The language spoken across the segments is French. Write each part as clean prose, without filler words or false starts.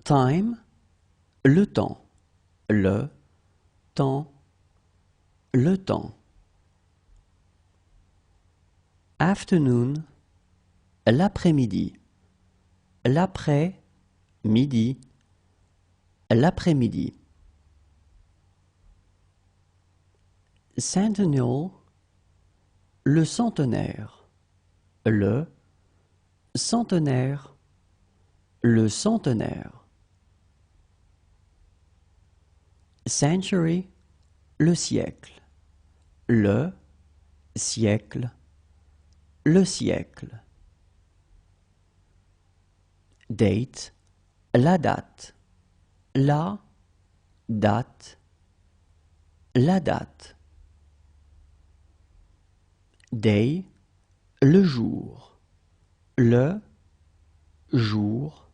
time, le temps, le temps, le temps. Afternoon, l'après-midi, l'après-midi, l'après-midi. Centennial, le centenaire, le centenaire, le centenaire. Century, le siècle, le siècle, le siècle. Date, la date, la date, la date. Day, le jour, le jour,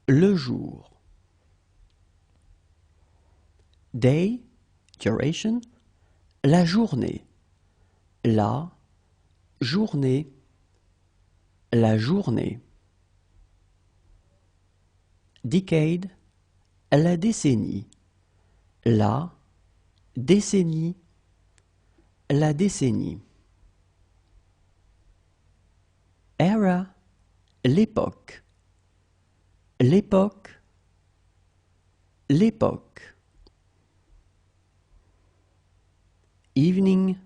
le jour. Day, duration, la journée, la journée, la journée. Decade, la décennie, la décennie, la décennie. Era, l'époque, l'époque, l'époque. Evening,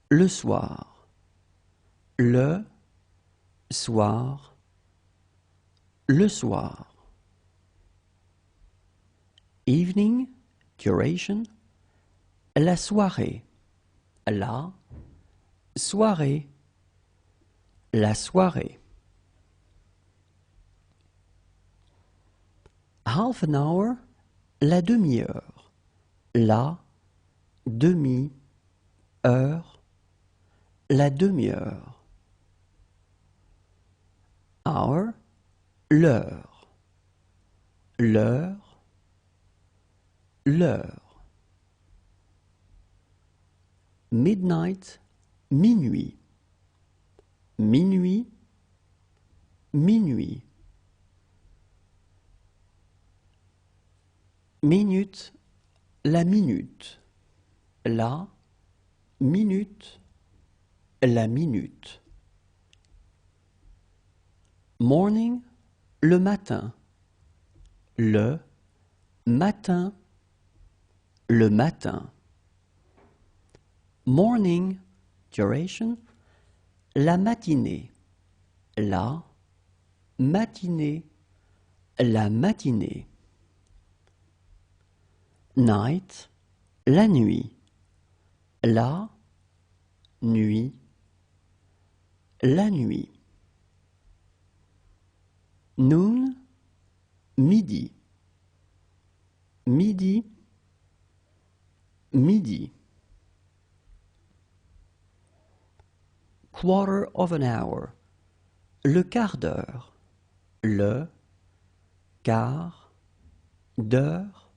le soir, le soir, le soir. Evening, duration, la soirée, la soirée, la soirée. Half an hour, la demi-heure, la demi-heure, la demi-heure. Hour, l'heure, l'heure, l'heure. Midnight, minuit, minuit, minuit. Minute, la minute, la minute, la minute. Morning, le matin, le matin, le matin. Morning, duration, la matinée, la matinée, la matinée. Night, la nuit, la nuit, la nuit. Noon, midi, midi, midi. Quarter of an hour, le quart d'heure, le quart d'heure,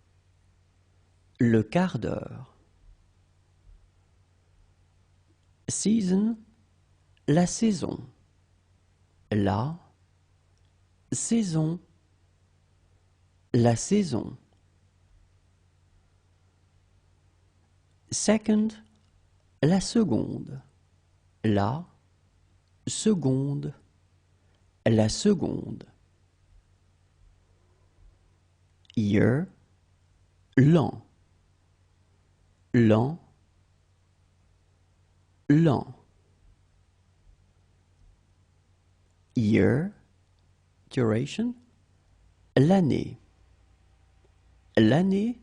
le quart d'heure. Season, la saison, la saison, la saison. Second, la seconde, la seconde, la seconde. Year, l'an, l'an, l'an. Year, duration, l'année, l'année,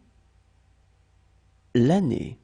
l'année.